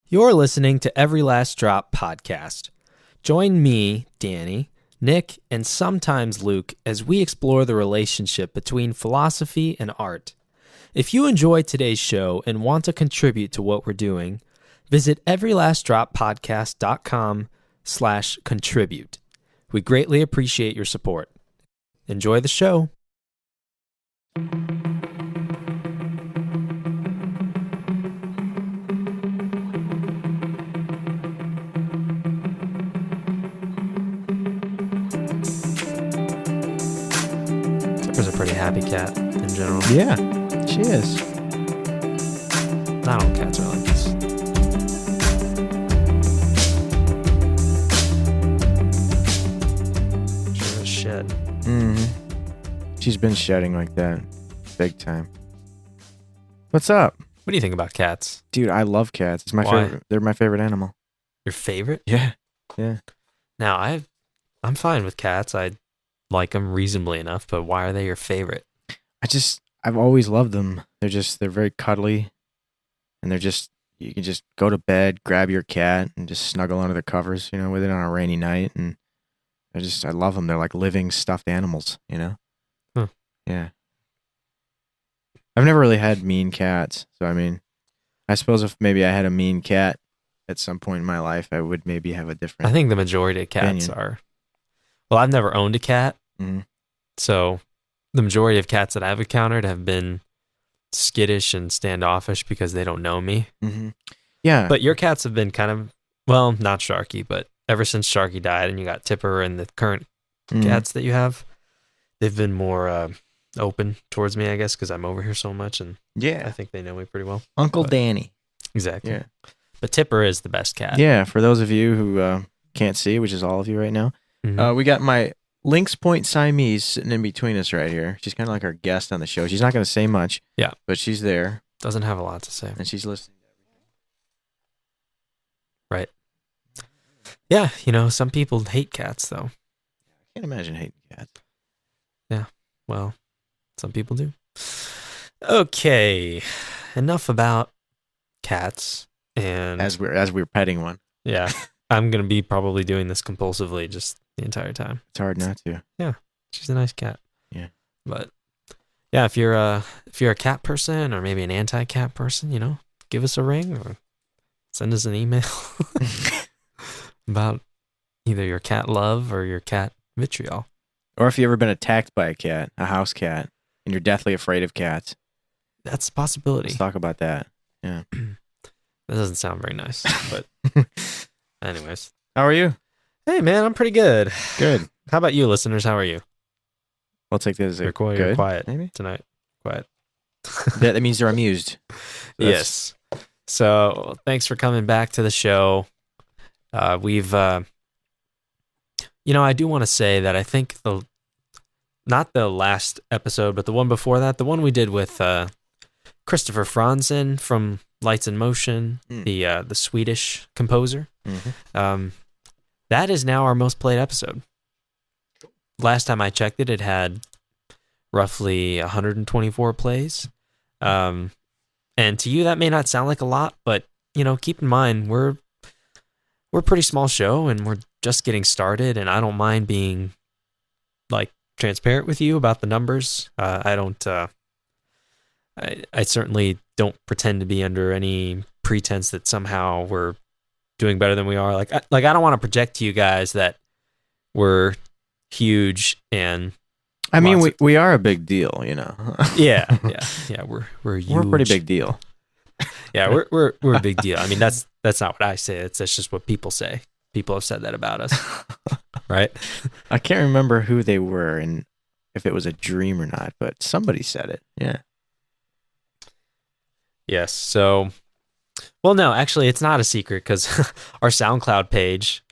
You're listening to Every Last Drop podcast. Join me, Danny, Nick, and sometimes Luke as we explore the relationship between philosophy and art. If you enjoyed today's show and want to contribute to what we're doing, visit everylastdroppodcast.com/contribute. We greatly appreciate your support. Enjoy the show. Tipper's a pretty happy cat in general. Yeah, she is. Not all cats are like this. Sure as shit. Mm-hmm. She's been shedding like that, big time. What's up? What do you think about cats? Dude, I love cats. It's my Why? favorite. They're my favorite animal. Your favorite? Yeah. Yeah. Now, I'm fine with cats. I like them reasonably enough, but why are they your favorite? I've always loved them. They're very cuddly, and you can just go to bed, grab your cat, and just snuggle under the covers, with it on a rainy night, and I love them. They're like living stuffed animals, Huh. Yeah. I've never really had mean cats, so I suppose if maybe I had a mean cat at some point in my life, I would maybe have a different. I think the majority of cats are. Well, I've never owned a cat, so the majority of cats that I've encountered have been skittish and standoffish because they don't know me. Mm-hmm. Yeah. But your cats have been kind of, well, not Sharky, but ever since Sharky died and you got Tipper and the current cats that you have, they've been more open towards me, I guess, because I'm over here so much, and I think they know me pretty well. Uncle Danny. Exactly. Yeah. But Tipper is the best cat. Yeah, for those of you who can't see, which is all of you right now, we got my Lynx Point Siamese sitting in between us right here. She's kind of like our guest on the show. She's not going to say much, but she's there. Doesn't have a lot to say. And she's listening. Right. Yeah, some people hate cats, though. I can't imagine hating cats. Yeah, well, some people do. Okay, enough about cats. And as we're petting one. Yeah, I'm going to be probably doing this compulsively just the entire time. It's hard not to. Yeah, she's a nice cat. Yeah. But yeah, if you're a cat person or maybe an anti-cat person, give us a ring or send us an email about either your cat love or your cat vitriol. Or if you've ever been attacked by a cat, a house cat, and you're deathly afraid of cats. That's a possibility. Let's talk about that. Yeah. That doesn't sound very nice, but anyways. How are you? Hey, man, I'm pretty good. Good. How about you, listeners? How are you? I'll take this as you're quiet maybe? Tonight. Quiet. That means they're amused. Yes. So thanks for coming back to the show. We've, I do want to say that I think not the last episode, but the one before that, the one we did with Christopher Franzen from Lights in Motion, the Swedish composer. That is now our most played episode. Last time I checked it had roughly 124 plays. And to you, that may not sound like a lot, but keep in mind we're a pretty small show and we're just getting started. And I don't mind being transparent with you about the numbers. I don't. I certainly don't pretend to be under any pretense that somehow we're doing better than we are. I don't want to project to you guys that we're huge and. I mean, we are a big deal, Yeah. We're huge. We're a pretty big deal. Yeah, we're a big deal. I mean, that's not what I say. That's just what people say. People have said that about us, right? I can't remember who they were and if it was a dream or not, but somebody said it. Yeah. Yes. So, well, no, actually, it's not a secret because our SoundCloud page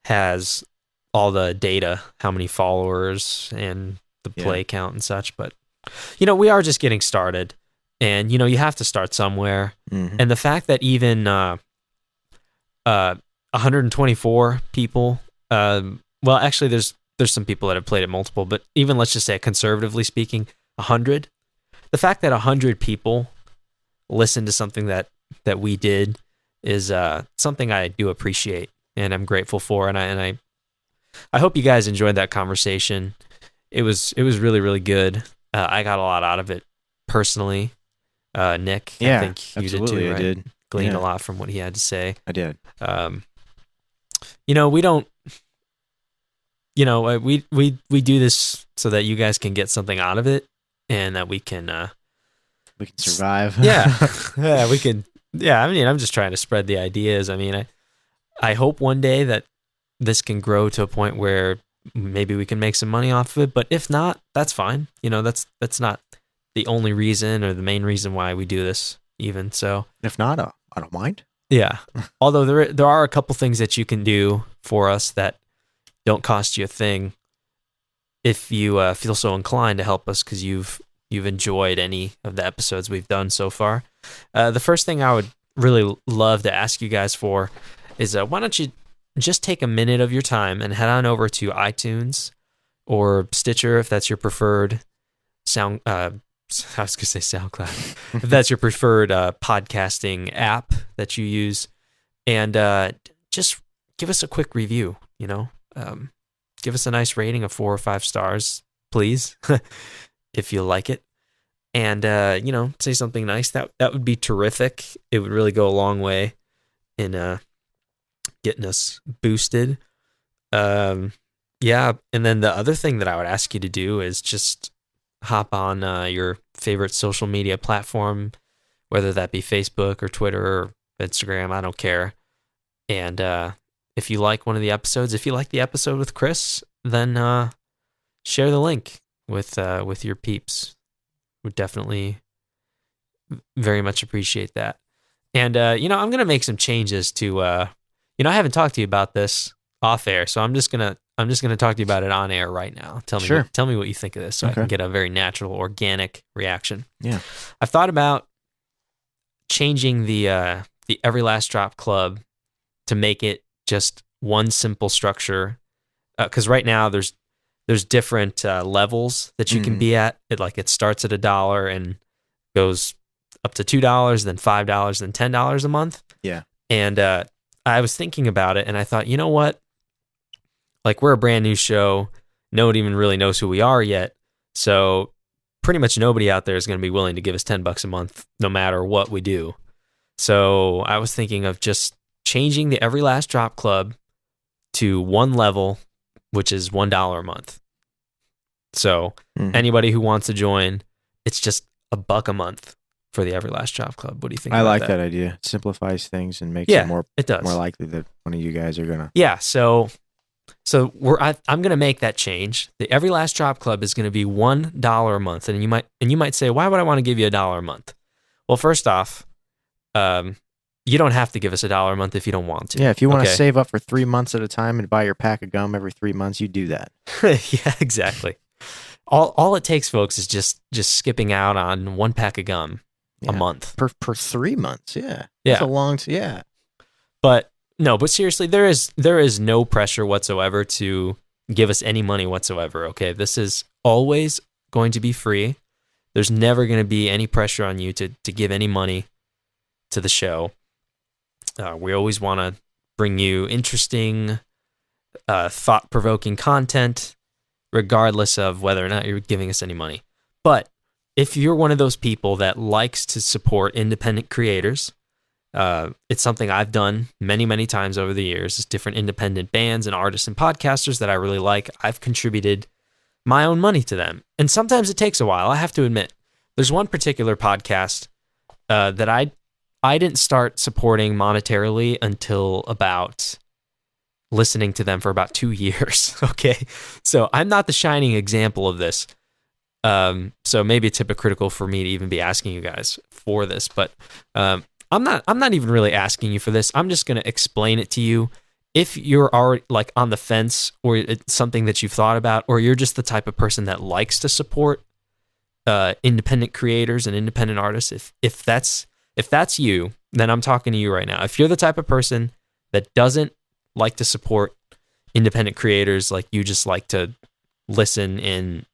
has all the data, how many followers and the play count and such. But, we are just getting started. And, you have to start somewhere. Mm-hmm. And the fact that even 124 people, well, actually, there's some people that have played it multiple, but even let's just say, conservatively speaking, 100. The fact that 100 people listened to something that we did is something I do appreciate and I'm grateful for. And I hope you guys enjoyed that conversation. It was really, really good. I got a lot out of it personally. Nick, Yeah, I think you did absolutely, too, right? I did. Gleaned Yeah. a lot from what he had to say. I did. We don't, we do this so that you guys can get something out of it and that we can survive. yeah, we can. Yeah, I mean, I'm just trying to spread the ideas. I mean, I hope one day that this can grow to a point where maybe we can make some money off of it. But if not, that's fine. That's not the only reason or the main reason why we do this even. So If not, I don't mind. yeah. Although there are a couple things that you can do for us that don't cost you a thing if you feel so inclined to help us because you've enjoyed any of the episodes we've done so far. The first thing I would really love to ask you guys for is why don't you just take a minute of your time and head on over to iTunes or Stitcher if that's your preferred sound. I was gonna say SoundCloud. If that's your preferred podcasting app that you use, and just give us a quick review. Give us a nice rating of 4 or 5 stars, please, if you like it, and say something nice. That would be terrific. It would really go a long way in getting us boosted. Yeah, and then the other thing that I would ask you to do is just hop on your favorite social media platform, whether that be Facebook or Twitter or Instagram, I don't care. And if you like one of the episodes, if you like the episode with Chris, then share the link with your peeps. Would definitely very much appreciate that. And I'm gonna make some changes to I haven't talked to you about this off air, so I'm just gonna talk to you about it on air right now. Tell me what you think of this, so I can get a very natural, organic reaction. Yeah, I've thought about changing the Every Last Drop Club to make it just one simple structure, because right now there's different levels that you can be at. It starts at $1 and goes up to $2, then $5, then $10 a month. Yeah, and I was thinking about it, and I thought, you know what? Like, we're a brand new show. No one even really knows who we are yet. So pretty much nobody out there is going to be willing to give us $10 a month, no matter what we do. So I was thinking of just changing the Every Last Drop Club to one level, which is $1 a month. So anybody who wants to join, it's just $1 a month for the Every Last Drop Club. What do you think? I about like that idea. It simplifies things and makes it does. more likely that one of you guys are gonna. Yeah. So I'm gonna make that change. The Every Last Drop Club is gonna be $1 a month, and you might say, why would I want to give you $1 a month? Well, first off, you don't have to give us $1 a month if you don't want to. Yeah, if you want to save up for 3 months at a time and buy your pack of gum every 3 months, you do that. Yeah, exactly. All it takes, folks, is just skipping out on one pack of gum a month per 3 months. Yeah, yeah, that's a long. Yeah, but seriously, there is no pressure whatsoever to give us any money whatsoever. Okay, this is always going to be free. There's never going to be any pressure on you to give any money to the show. We always want to bring you interesting, thought-provoking content, regardless of whether or not you're giving us any money. But if you're one of those people that likes to support independent creators, it's something I've done many, many times over the years. It's different independent bands and artists and podcasters that I really like. I've contributed my own money to them. And sometimes it takes a while, I have to admit. There's one particular podcast that I didn't start supporting monetarily until about listening to them for about 2 years. Okay. So I'm not the shining example of this. So maybe it's hypocritical for me to even be asking you guys for this, but I'm not even really asking you for this. I'm just going to explain it to you. If you're already like on the fence, or it's something that you've thought about, or you're just the type of person that likes to support independent creators and independent artists, if that's you, then I'm talking to you right now. If you're the type of person that doesn't like to support independent creators, like you just like to listen and,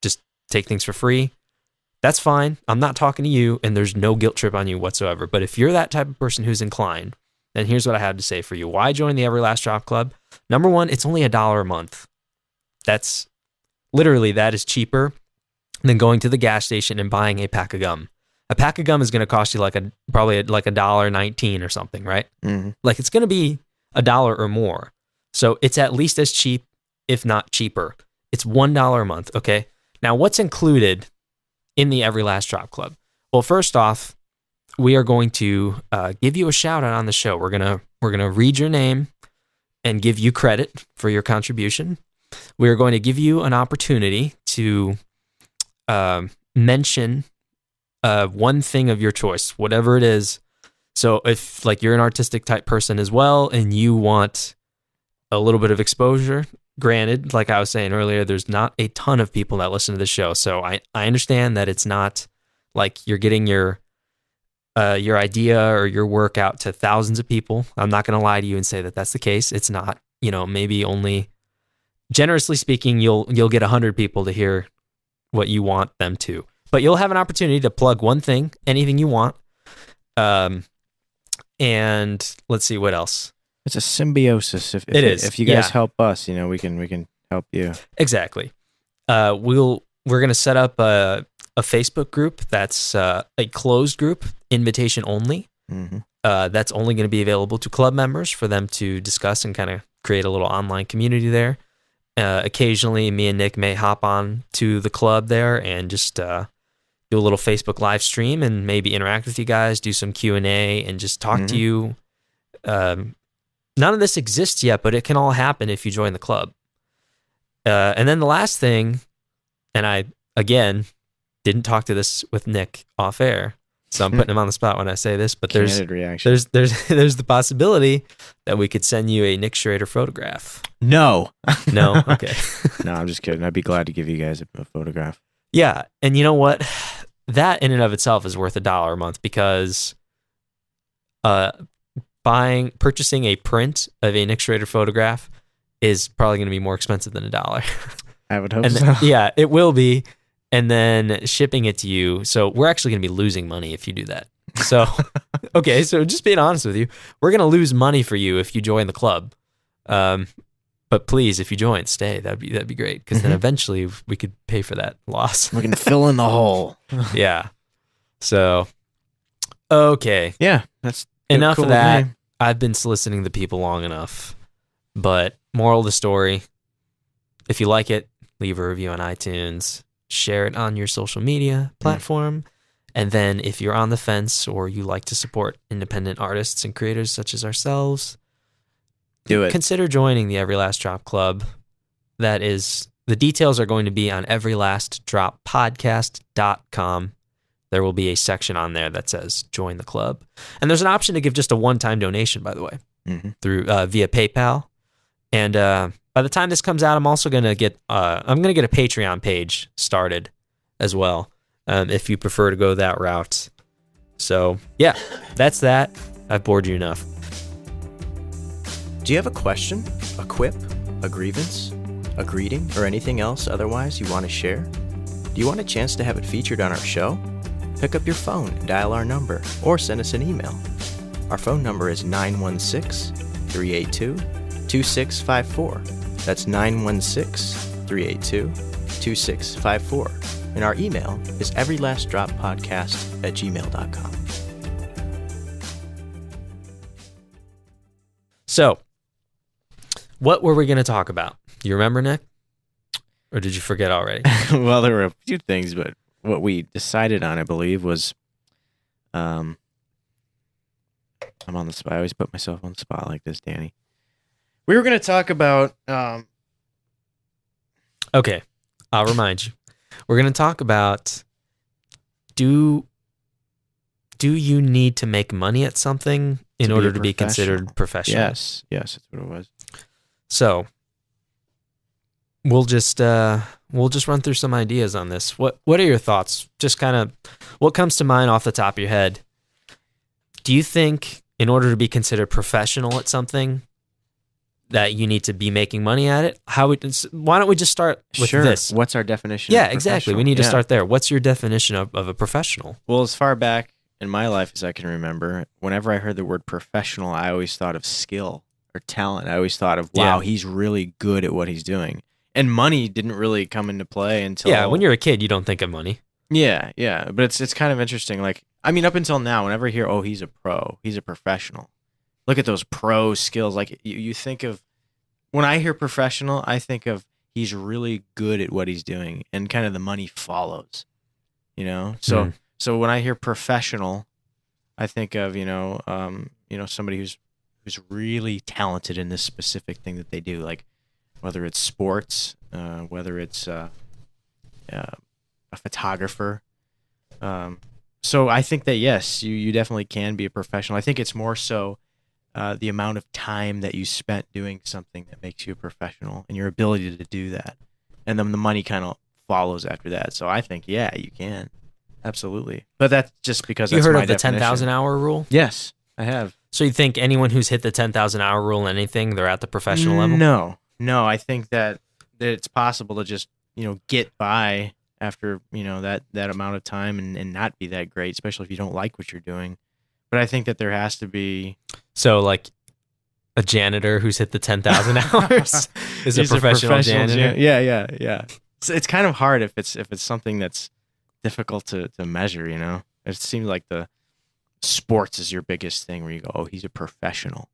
just take things for free, that's fine. I'm not talking to you, and there's no guilt trip on you whatsoever. But if you're that type of person who's inclined, then here's what I have to say for you. Why join the Every Last Drop Club? Number one, it's only $1 a month. That's literally, that is cheaper than going to the gas station and buying a pack of gum. A pack of gum is going to cost you probably like $1.19 or something, right? Mm-hmm. Like it's going to be $1 or more. So it's at least as cheap, if not cheaper. It's $1 a month. Okay. Now what's included in the Every Last Drop Club? Well, first off, we are going to give you a shout out on the show. We're gonna read your name and give you credit for your contribution. We are going to give you an opportunity to mention one thing of your choice, whatever it is. So if like you're an artistic type person as well and you want a little bit of exposure, granted, like I was saying earlier, there's not a ton of people that listen to the show. So I understand that it's not like you're getting your idea or your work out to thousands of people. I'm not going to lie to you and say that that's the case. It's not. Maybe only, generously speaking, you'll get 100 people to hear what you want them to. But you'll have an opportunity to plug one thing, anything you want. And let's see what else. It's a symbiosis. If it is. If you guys help us, we can help you. Exactly. We're gonna set up a Facebook group that's a closed group, invitation only. Mm-hmm. That's only going to be available to club members for them to discuss and kind of create a little online community there. Occasionally, me and Nick may hop on to the club there and just do a little Facebook live stream and maybe interact with you guys, do some Q&A, and just talk to you. None of this exists yet, but it can all happen if you join the club. And then the last thing, and I, again, didn't talk to this with Nick off air, so I'm putting him on the spot when I say this, but there's the possibility that we could send you a Nick Schrader photograph. No. No? Okay. No, I'm just kidding. I'd be glad to give you guys a photograph. Yeah, and you know what? That in and of itself is worth $1 a month because purchasing a print of a Nick Schrader photograph is probably going to be more expensive than $1. I would hope so. Yeah, it will be. And then shipping it to you. So we're actually going to be losing money if you do that. So, okay, so just being honest with you, we're going to lose money for you if you join the club. But please, if you join, stay. That'd be great because then eventually we could pay for that loss. We can fill in the hole. Yeah. So, okay. Yeah, that's enough cool of that. I've been soliciting the people long enough. But moral of the story, if you like it, leave a review on iTunes. Share it on your social media platform. And then if you're on the fence or you like to support independent artists and creators such as ourselves, do it. Consider joining the Every Last Drop Club. The details are going to be on everylastdroppodcast.com. There will be a section on there that says join the club. And there's an option to give just a one-time donation, by the way, through via PayPal. And by the time this comes out, I'm also going to get a Patreon page started as well, if you prefer to go that route. So, yeah, that's that. I've bored you enough. Do you have a question, a quip, a grievance, a greeting, or anything else otherwise you want to share? Do you want a chance to have it featured on our show? Pick up your phone and dial our number, or send us an email. Our phone number is 916-382-2654. That's 916-382-2654. And our email is everylastdroppodcast@gmail.com. So, what were we going to talk about? Do you remember, Nick? Or did you forget already? Well, there were a few things, but what we decided on, I believe, was I'm on the spot. I always put myself on the spot like this, Danny. We were going to talk about Okay, I'll remind you. We're going to talk about do you need to make money at something in order to be considered professional? Yes, that's what it was. So, we'll just run through some ideas on this. What are your thoughts? Just kind of what comes to mind off the top of your head? Do you think in order to be considered professional at something, that you need to be making money at it. Why don't we just start with this? What's our definition? Yeah, of exactly. We need to start there. What's your definition of a professional? Well, as far back in my life as I can remember, whenever I heard the word professional, I always thought of skill or talent. I always thought of, wow, he's really good at what he's doing. And money didn't really come into play until... Yeah, when you're a kid, you don't think of money. Yeah. But it's kind of interesting. Like, I mean, up until now, whenever I hear, oh, he's a pro, he's a professional. Look at those pro skills. Like, you think of... When I hear professional, I think of he's really good at what he's doing, and kind of the money follows, you know? So when I hear professional, I think of, somebody who's really talented in this specific thing that they do, like whether it's sports, whether it's a photographer. So I think that, yes, you definitely can be a professional. I think it's more so the amount of time that you spent doing something that makes you a professional, and your ability to do that. And then the money kind of follows after that. So I think, yeah, you can. Absolutely. But that's just because that's my definition. You heard of the 10,000 hour rule? Yes, I have. So you think anyone who's hit the 10,000 hour rule in anything, they're at the professional level? No. I think that it's possible to just, get by after, that amount of time and not be that great, especially if you don't like what you're doing. But I think that there has to be... So like a janitor who's hit the 10,000 hours is a professional janitor? Yeah. It's kind of hard if it's something that's difficult to measure, It seems like the sports is your biggest thing where you go, oh, he's a professional.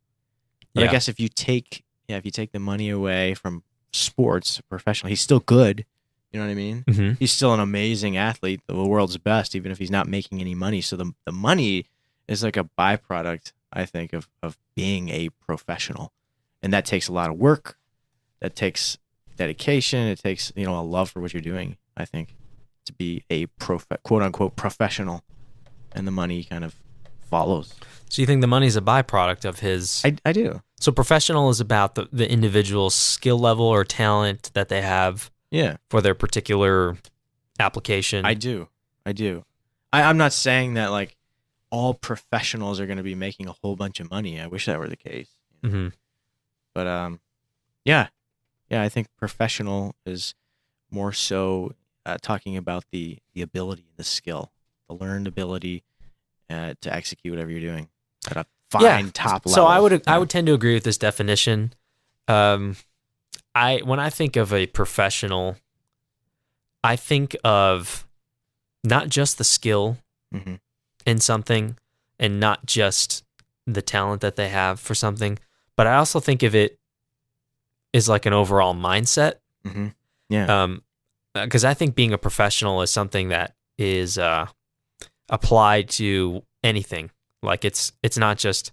But I guess if you take the money away from sports, professional, he's still good. You know what I mean? Mm-hmm. He's still an amazing athlete, the world's best, even if he's not making any money. So the money is like a byproduct, I think, of being a professional. And that takes a lot of work. That takes dedication. It takes, a love for what you're doing, I think, to be a quote unquote professional. And the money kind of follows. So you think the money's a byproduct of his... I do. So professional is about the individual's skill level or talent that they have for their particular application. I do. I'm not saying that like all professionals are going to be making a whole bunch of money. I wish that were the case. Mm-hmm. But I think professional is more so talking about the ability, the skill, the learned ability to execute whatever you're doing at a fine top level. So I would tend to agree with this definition. When I think of a professional, I think of not just the skill in something and not just the talent that they have for something, but I also think of it as like an overall mindset. Mm-hmm. Yeah. Because I think being a professional is something that is applied to anything. Like it's not just...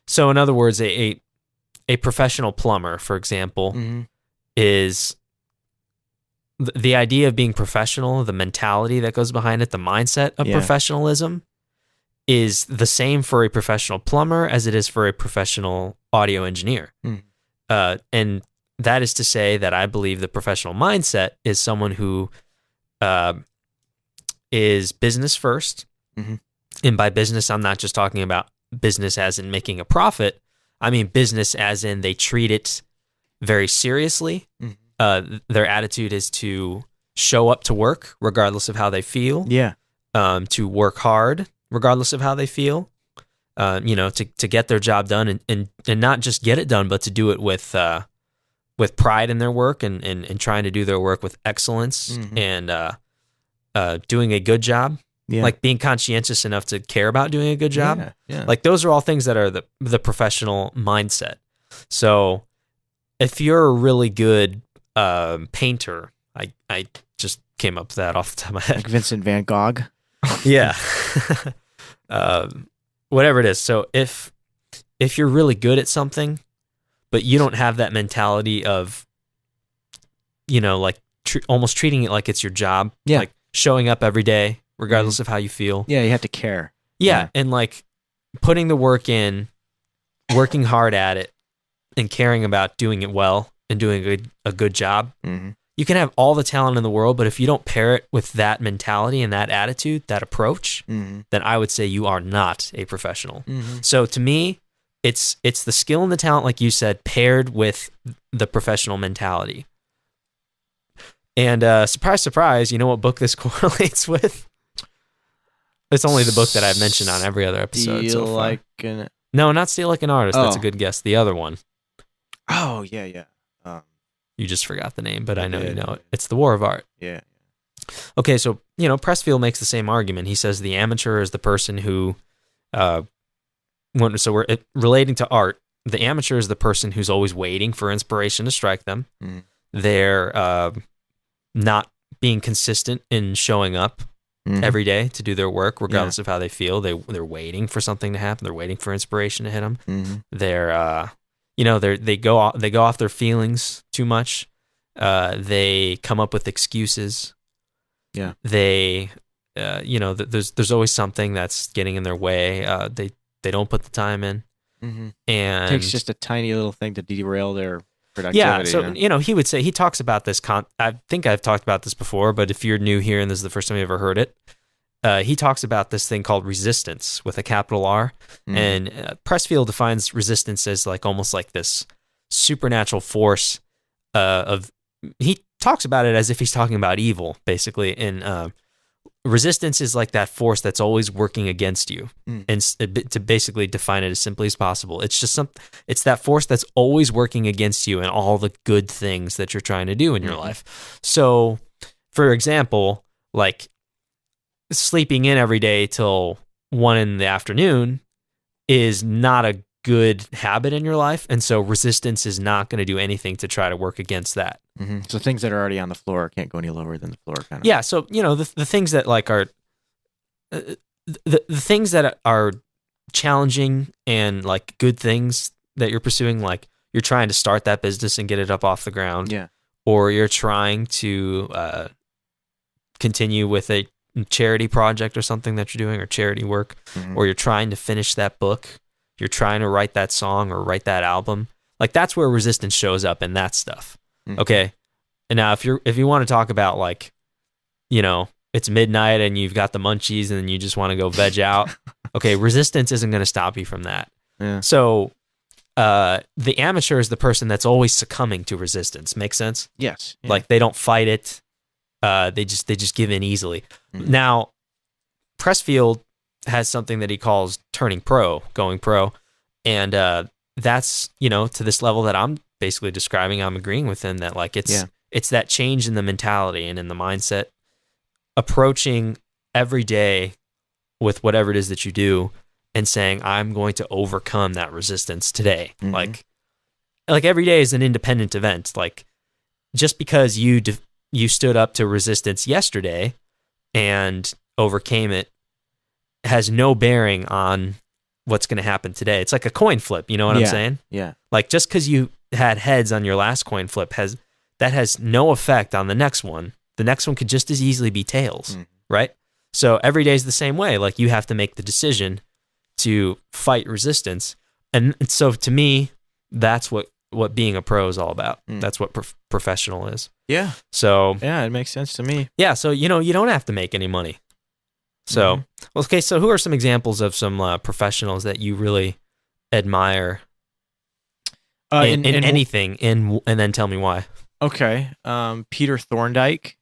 So in other words, a professional plumber, for example, is the idea of being professional, the mentality that goes behind it, the mindset of professionalism is the same for a professional plumber as it is for a professional audio engineer. And that is to say that I believe the professional mindset is someone who is business first. And by business, I'm not just talking about business as in making a profit. I mean business as in they treat it very seriously. Their attitude is to show up to work regardless of how they feel. To work hard regardless of how they feel. To get their job done and not just get it done, but to do it with pride in their work and trying to do their work with excellence and doing a good job. Like being conscientious enough to care about doing a good job. Like those are all things that are the professional mindset. So if you're a really good painter, I just came up with that off the top of my head. Like Vincent van Gogh? Yeah. Whatever it is. So if you're really good at something, but you don't have that mentality of, like almost treating it like it's your job, like showing up every day, regardless of how you feel. Yeah, you have to care. Yeah, and like putting the work in, working hard at it, and caring about doing it well and doing a good job. You can have all the talent in the world, but if you don't pair it with that mentality and that attitude, that approach, then I would say you are not a professional. So to me, it's the skill and the talent, like you said, paired with the professional mentality. And surprise, surprise, you know what book this correlates with? It's only the book that I've mentioned on every other episode so far. No, not Steal Like an Artist. That's a good guess. The other one. Oh, yeah. You just forgot the name, but I know you know it. It's The War of Art. Yeah. Okay, so, Pressfield makes the same argument. He says the amateur is the person who, relating to art, the amateur is the person who's always waiting for inspiration to strike them. Mm. They're not being consistent in showing up every day to do their work, regardless of how they feel. They're waiting for something to happen. They're waiting for inspiration to hit them. Mm-hmm. They're they go off their feelings too much. They come up with excuses. Yeah. They, there's always something that's getting in their way. They don't put the time in, mm-hmm. and it takes just a tiny little thing to derail their productivity. Yeah. So he would say, he talks about this. I think I've talked about this before, but if you're new here and this is the first time you ever heard it, he talks about this thing called resistance with a capital R. Mm. And Pressfield defines resistance as like almost like this supernatural force he talks about it as if he's talking about evil, basically. And resistance is like that force that's always working against you. Mm. And to basically define it as simply as possible, it's just it's that force that's always working against you and all the good things that you're trying to do in your life. So, for example, like sleeping in every day till 1 p.m. is not a good habit in your life, and so resistance is not going to do anything to try to work against that. Mm-hmm. So things that are already on the floor can't go any lower than the floor, kind of. Yeah. So the things that like are the things that are challenging and like good things that you're pursuing, like you're trying to start that business and get it up off the ground. Yeah. Or you're trying to continue with a charity project or something that you're doing, or charity work, or you're trying to finish that book, you're trying to write that song or write that album. Like that's where resistance shows up in that stuff. Mm-hmm. Okay. And now if you want to talk about like, it's midnight and you've got the munchies and you just want to go veg out. Okay. Resistance isn't going to stop you from that. Yeah. So the amateur is the person that's always succumbing to resistance. Make sense? Yes. Yeah. Like they don't fight it. They just give in easily. Mm-hmm. Now, Pressfield has something that he calls going pro. And that's, to this level that I'm basically describing, I'm agreeing with him that like it's that change in the mentality and in the mindset, approaching every day with whatever it is that you do and saying, I'm going to overcome that resistance today. Mm-hmm. Like every day is an independent event. Like just because you stood up to resistance yesterday and overcame it has no bearing on what's going to happen today. It's like a coin flip. You know what I'm saying? Yeah. Like just because you had heads on your last coin flip has no effect on the next one. The next one could just as easily be tails, right? So every day is the same way. Like you have to make the decision to fight resistance. And so to me, that's what being a pro is all about. That's what professional is. Yeah. So yeah, it makes sense to me. Yeah. So, you don't have to make any money. So, okay. So who are some examples of some professionals that you really admire in anything, and then tell me why? Okay. Peter Thorndike.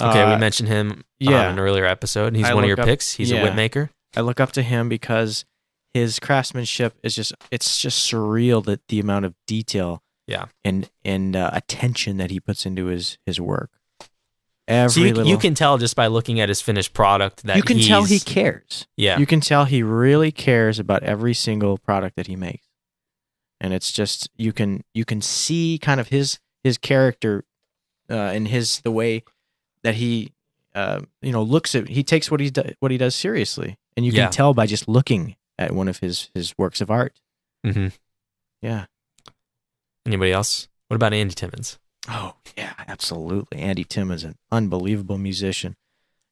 Okay. We mentioned him on an earlier episode. He's one of your picks. He's a whip maker. I look up to him because his craftsmanship is it's just surreal, that the amount of detail and attention that he puts into his work. You can tell just by looking at his finished product that you can tell he cares. Yeah. You can tell he really cares about every single product that he makes. And it's just, you can see kind of his character and the way that he looks at, he takes what he does seriously. And you can tell by just looking at one of his works of art. Mm-hmm. Yeah. Anybody else? What about Andy Timmons? Oh, yeah, absolutely. Andy Timmons, an unbelievable musician,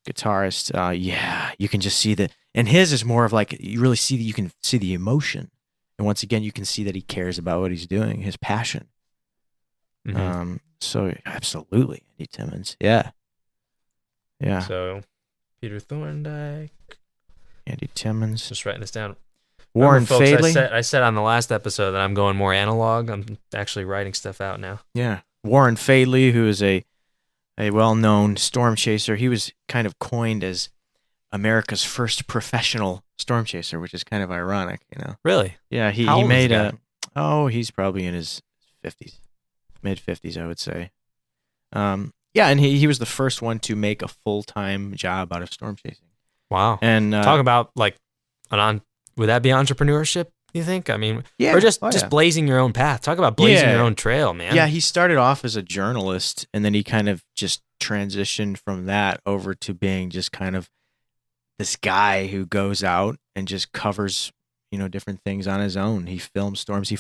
guitarist. You can just see that. And his is more of like, you really see that, you can see the emotion. And once again, you can see that he cares about what he's doing, his passion. Mm-hmm. So absolutely, Andy Timmons. Yeah. Yeah. So Peter Thorndike. Andy Timmons. Just writing this down. Warren Remember, folks, Fadley. I said on the last episode that I'm going more analog. I'm actually writing stuff out now. Yeah. Warren Fadley, who is a well-known storm chaser. He was kind of coined as America's first professional storm chaser, which is kind of ironic, you know. Really? Yeah, he How old is made the guy? he's probably in his 50s, mid-50s, I would say. Yeah, and he was the first one to make a full-time job out of storm chasing. Wow. And Talk about like would that be entrepreneurship, you think? I mean, yeah, or just yeah. blazing your own path. Talk about blazing Yeah. your own trail, man. Yeah, he started off as a journalist, and then he kind of just transitioned from that over to being just kind of this guy who goes out and just covers, you know, different things on his own. He films storms. He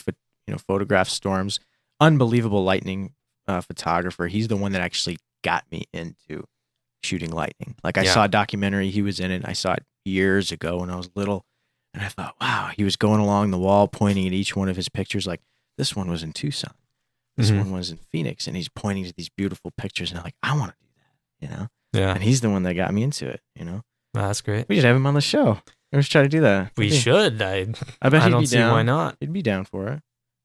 photographs storms. Unbelievable lightning photographer. He's the one that actually got me into shooting lightning. Like I saw a documentary. He was in it. I saw it years ago when I was little, and I thought, wow, he was going along the wall, pointing at each one of his pictures. Like this one was in Tucson. This one was in Phoenix, and he's pointing to these beautiful pictures, and I'm like, I want to do that, you know? Yeah. And he's the one that got me into it, you know? Well, that's great. We should have him on the show. Let's try to do that. We should. I bet I he'd don't be see down. why not. He'd be down for it.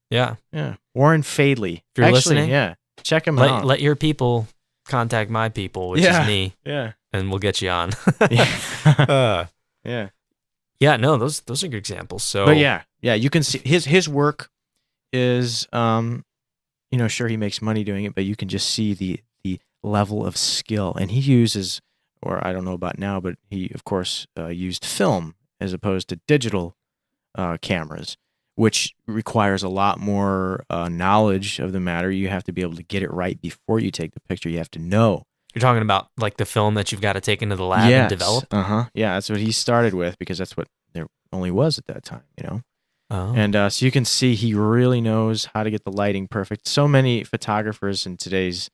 Yeah. Yeah. Warren Fadley. If you're Actually, listening, yeah. Check him out. Let your people contact my people, which is me, Yeah. and we'll get you on. Yeah. Yeah. Yeah, no, those are good examples. So, But yeah, you can see his work is you know, sure he makes money doing it, but you can just see the level of skill. And he uses, or I don't know about now, but he of course used film as opposed to digital cameras, which requires a lot more knowledge of the matter. You have to be able to get it right before you take the picture. You have to know. You're talking about like the film that you've got to take into the lab and develop? Yeah, that's what he started with because that's what there only was at that time, you know? Oh. And so you can see he really knows how to get the lighting perfect. So many photographers in today's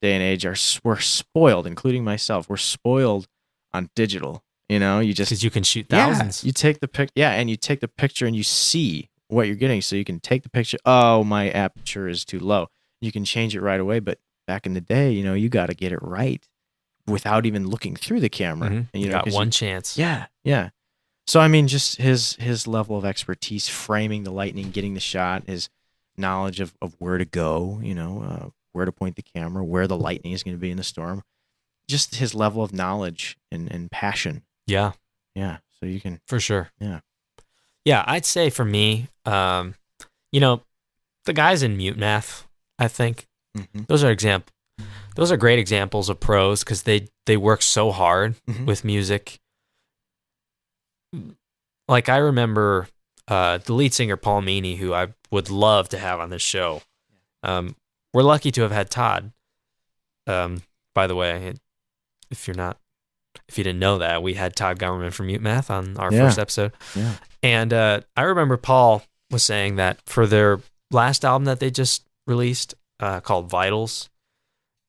day and age we're spoiled, including myself. We're spoiled on digital, you know? You just... Because you can shoot thousands. You take the and you take the picture and you see what you're getting. So you can take the picture, oh, my aperture is too low. You can change it right away, but back in the day, you know, you got to get it right without even looking through the camera. Mm-hmm. And, you got know, one chance. Yeah. So I mean, just his level of expertise, framing the lightning, getting the shot, his knowledge of where to go, you know, where to point the camera, where the lightning is going to be in the storm, just his level of knowledge and passion. Yeah. So you can, for sure. Yeah, I'd say for me, you know, the guys in Mute Math, I think. Those are great examples of pros because they work so hard with music. Like I remember the lead singer Paul Meany, who I would love to have on this show. We're lucky to have had Todd. By the way, if you didn't know that, we had Todd Gowerman from Mute Math on our first episode. Yeah. And I remember Paul was saying that for their last album that they just released, called Vitals.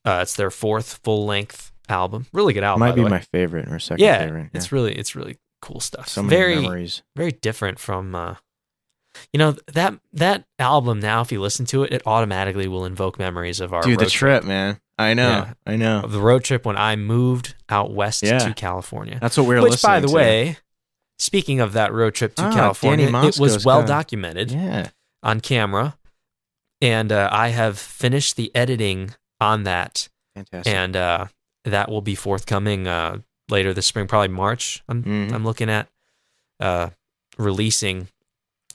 It's their fourth full-length album. Really good album. Might be my favorite or second favorite. Yeah, it's really cool stuff. So many memories. Very different from, you know, that album. Now, if you listen to it, it automatically will invoke memories of our road trip, trip, man. I know. Of the road trip when I moved out west to California. That's what we're listening to. Which, by the way, speaking of that road trip to California, it was well documented on camera. And I have finished the editing on that. Fantastic. And that will be forthcoming later this spring, probably March. I'm looking at releasing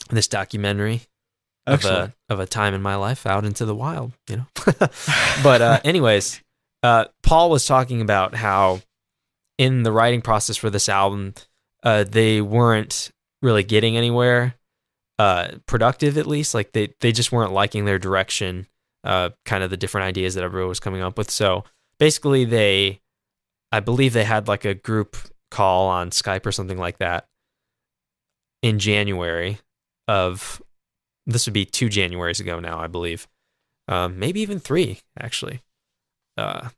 this documentary of a time in my life out into the wild, you know. But anyways, Paul was talking about how in the writing process for this album, they weren't really getting anywhere. Productive, at least. Like they just weren't liking their direction, kind of the different ideas that everyone was coming up with. So basically I believe they had like a group call on Skype or something like that in January this would be 2 Januaries ago now, I believe. Maybe even 3, actually. And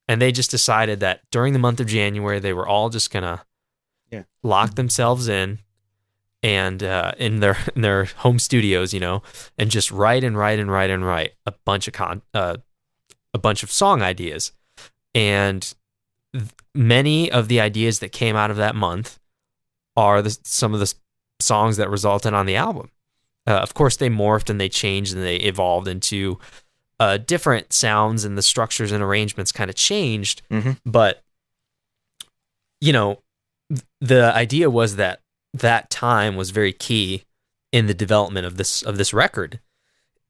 they just decided that during the month of January, they were all just gonna lock themselves in and in their home studios, you know, and just write a bunch of song ideas. And many of the ideas that came out of that month are some of the songs that resulted on the album. Of course, they morphed and they changed and they evolved into different sounds, and the structures and arrangements kind of changed. Mm-hmm. But, you know, the idea was that time was very key in the development of this record.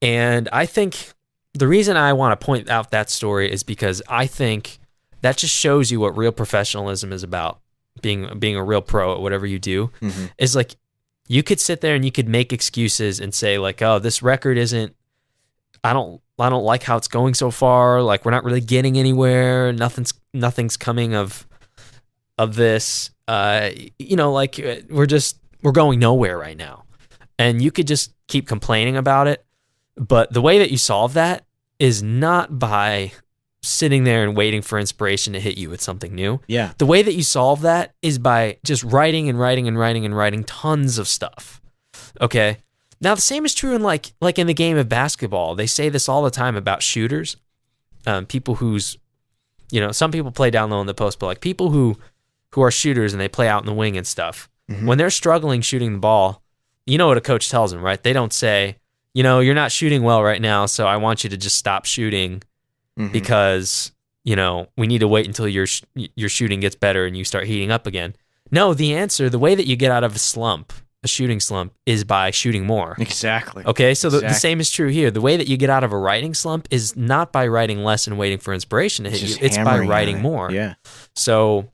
And I think the reason I want to point out that story is because I think that just shows you what real professionalism is about. Being a real pro at whatever you do is like, you could sit there and you could make excuses and say like, oh, this record isn't, I don't like how it's going so far. Like, we're not really getting anywhere. Nothing's coming of this. You know, like we're going nowhere right now. And you could just keep complaining about it. But the way that you solve that is not by sitting there and waiting for inspiration to hit you with something new. Yeah. The way that you solve that is by just writing and writing and writing and writing tons of stuff. Okay. Now the same is true in like in the game of basketball. They say this all the time about shooters. People who's, you know, some people play down low in the post, but like people who are shooters and they play out in the wing and stuff. Mm-hmm. When they're struggling shooting the ball, you know what a coach tells them, right? They don't say, you know, you're not shooting well right now, so I want you to just stop shooting because, you know, we need to wait until your shooting gets better and you start heating up again. No, the way that you get out of a shooting slump, is by shooting more. Exactly. Okay, so the same is true here. The way that you get out of a writing slump is not by writing less and waiting for inspiration to hit you. It's by writing more. Yeah. So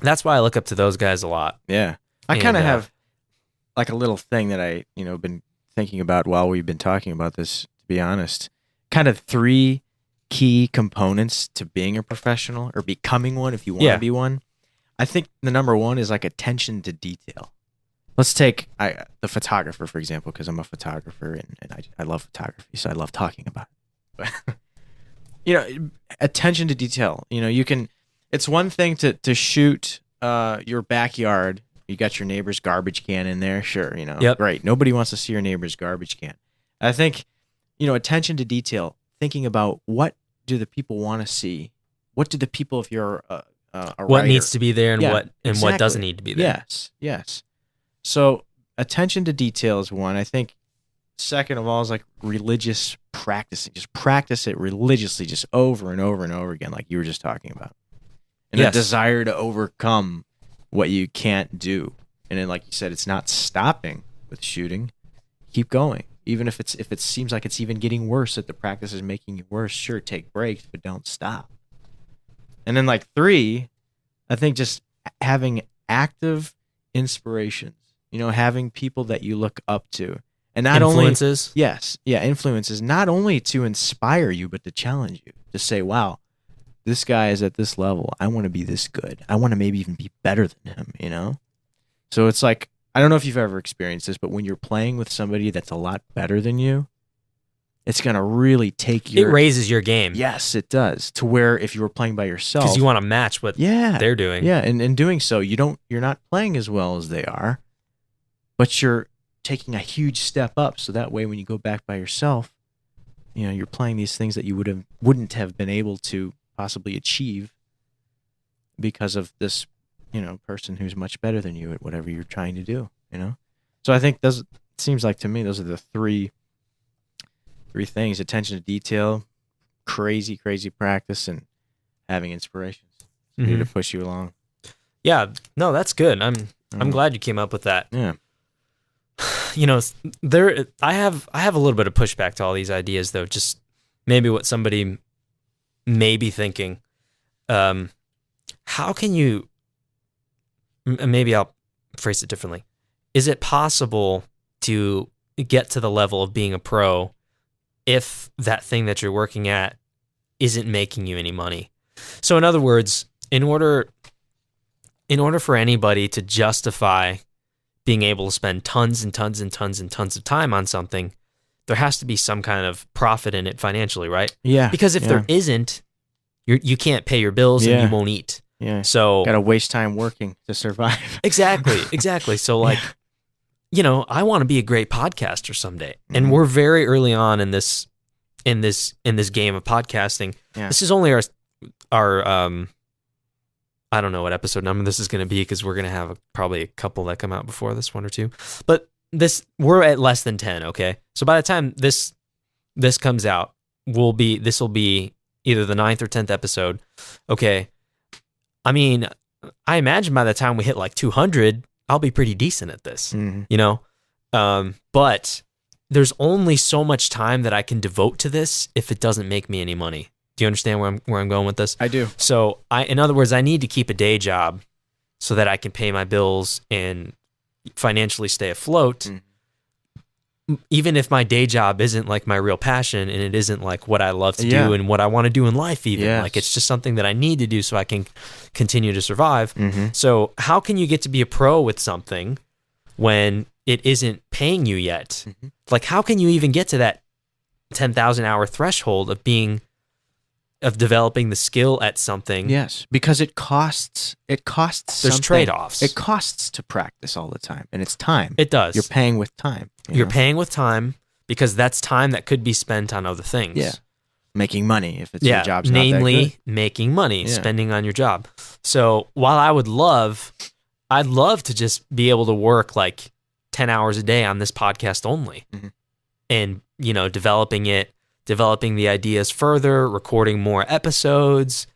that's why I look up to those guys a lot. Yeah. I kind of have like a little thing that I, you know, been thinking about while we've been talking about this, to be honest. Kind of 3 key components to being a professional or becoming one if you want to be one. I think the number 1 is like attention to detail. Let's take the photographer, for example, because I'm a photographer and I love photography, so I love talking about it. But, you know, attention to detail. You know, it's one thing to shoot your backyard. You got your neighbor's garbage can in there. Sure, you know, great. Nobody wants to see your neighbor's garbage can. I think, you know, attention to detail, thinking about what do the people want to see? What do the people, if you're a what writer, needs to be there and what exactly. doesn't need to be there. Yes. So attention to detail is one. I think second of all is like religious practicing. Just practice it religiously, just over and over and over again, like you were just talking about. And a desire to overcome what you can't do. And then, like you said, it's not stopping with shooting. Keep going. Even if it seems like it's even getting worse, that the practice is making it worse, sure, take breaks, but don't stop. And then like 3, I think just having active inspirations, you know, having people that you look up to. And not influences? Influences, not only to inspire you, but to challenge you, to say, wow, this guy is at this level. I want to be this good. I want to maybe even be better than him, you know? So it's like, I don't know if you've ever experienced this, but when you're playing with somebody that's a lot better than you, it's going to really take It raises your game. Yes, it does. To where if you were playing by yourself. Because you want to match what they're doing. Yeah, and in doing so, you're not playing as well as they are, but you're taking a huge step up. So that way, when you go back by yourself, you know, you're playing these things that you wouldn't have been able to possibly achieve because of this, you know, person who's much better than you at whatever you're trying to do, you know? So I think it seems like to me, those are the three things: attention to detail, crazy practice, and having inspirations to push you along. Yeah, no, that's good. I'm glad you came up with that. Yeah. You know, I have a little bit of pushback to all these ideas, though. Just maybe what somebody may be thinking. How can you? Maybe I'll phrase it differently. Is it possible to get to the level of being a pro if that thing that you're working at isn't making you any money? So in other words, in order for anybody to justify being able to spend tons and tons and tons and tons of time on something, there has to be some kind of profit in it financially, right? Yeah. Because if there isn't, you can't pay your bills and you won't eat. Yeah. So gotta waste time working to survive. Exactly. So like, you know, I want to be a great podcaster someday, and we're very early on in this game of podcasting. Yeah. This is only our I don't know what episode number this is going to be because we're going to have probably a couple that come out before this, 1 or 2. But we're at less than 10, okay? So by the time this comes out, this will be either the 9th or 10th episode. Okay. I mean, I imagine by the time we hit like 200, I'll be pretty decent at this, you know? But there's only so much time that I can devote to this if it doesn't make me any money. Do you understand where I'm going with this? I do. So in other words, I need to keep a day job so that I can pay my bills and financially stay afloat. Even if my day job isn't like my real passion and it isn't like what I love to do and what I want to do in life even. Like it's just something that I need to do so I can continue to survive. So how can you get to be a pro with something when it isn't paying you yet? Like how can you even get to that 10,000 hour threshold of developing the skill at something? Yes, because it costs. There's trade-offs. It costs to practice all the time, and it's time. It does. You're paying with time. You're paying with time because that's time that could be spent on other things. Yeah, making money if it's your job's not that namely good. making money, spending on your job. So while I'd love to just be able to work like 10 hours a day on this podcast only, and developing the ideas further, recording more episodes,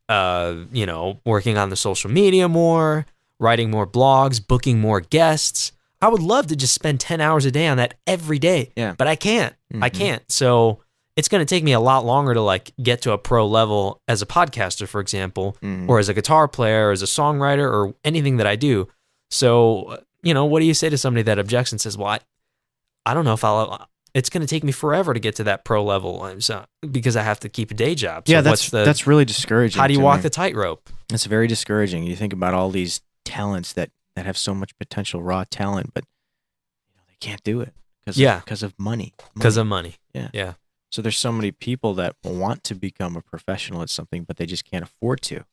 working on the social media more, writing more blogs, booking more guests. I would love to just spend 10 hours a day on that every day, but I can't. I can't. So it's going to take me a lot longer to like get to a pro level as a podcaster, for example, or as a guitar player, or as a songwriter, or anything that I do. So, what do you say to somebody that objects and says, well, I don't know if it's going to take me forever to get to that pro level because I have to keep a day job. So that's really discouraging. How do you walk the tightrope? It's very discouraging. You think about all these talents that have so much potential, raw talent, but they can't do it because of money. Because of money. Yeah. So there's so many people that want to become a professional at something, but they just can't afford to.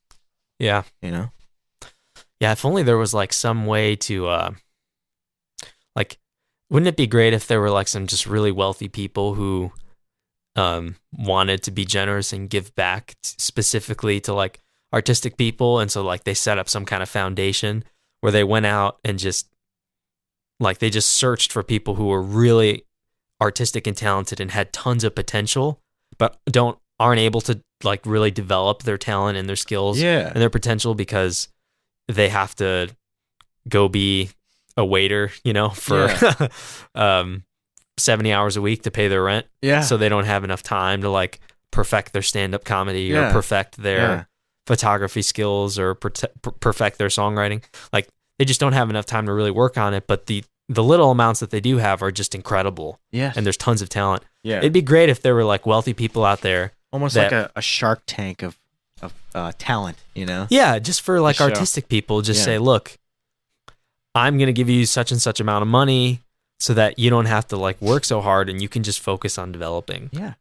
Yeah. Yeah, if only there was like some way to wouldn't it be great if there were like some just really wealthy people who wanted to be generous and give back specifically to like artistic people, and so like they set up some kind of foundation where they went out and just like they just searched for people who were really artistic and talented and had tons of potential, but aren't able to like really develop their talent and their skills and their potential because they have to go be a waiter, for 70 hours a week to pay their rent. Yeah. So they don't have enough time to like perfect their stand-up comedy or perfect their photography skills or perfect their songwriting. Like they just don't have enough time to really work on it, but the little amounts that they do have are just incredible. Yeah. And there's tons of talent. Yeah. It'd be great if there were like wealthy people out there. Almost like a Shark Tank of talent, Yeah, just for like artistic people, just say, look, I'm going to give you such and such amount of money so that you don't have to like work so hard and you can just focus on developing. Yeah.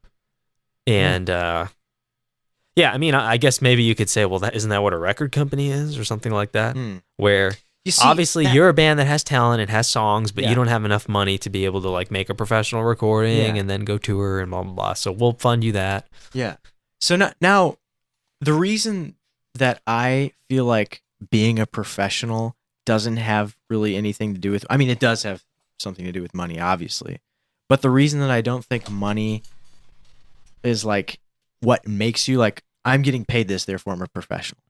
And I mean, I guess maybe you could say, well, isn't that what a record company is or something like that? Where obviously you're a band that has talent and has songs, but you don't have enough money to be able to like make a professional recording and then go tour and blah, blah, blah. So we'll fund you that. Yeah. So now the reason that I feel like being a professional doesn't have really anything to do with, I mean, it does have something to do with money, obviously. But the reason that I don't think money is like what makes you like, I'm getting paid this, therefore I'm a professional,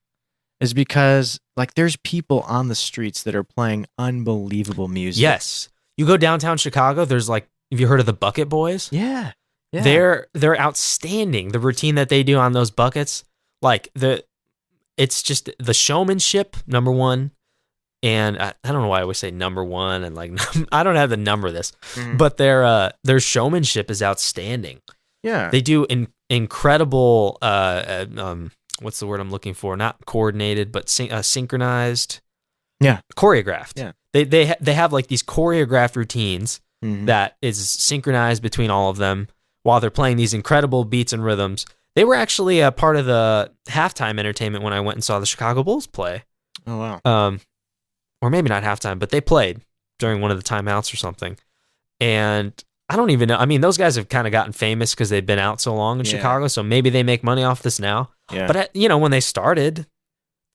is because like there's people on the streets that are playing unbelievable music. Yes. You go downtown Chicago, there's like, have you heard of the Bucket Boys? Yeah. They're outstanding. The routine that they do on those buckets, like it's just the showmanship, number one. And I don't know why I always say number one and like, I don't have the number of this, but their showmanship is outstanding. Yeah. They do incredible, what's the word I'm looking for? Not coordinated, but synchronized. Yeah. Choreographed. Yeah. They have like these choreographed routines that is synchronized between all of them while they're playing these incredible beats and rhythms. They were actually a part of the halftime entertainment when I went and saw the Chicago Bulls play. Oh, wow. Or maybe not halftime, but they played during one of the timeouts or something. And I don't even know. I mean, those guys have kind of gotten famous because they've been out so long in Chicago, so maybe they make money off this now. Yeah. But, when they started,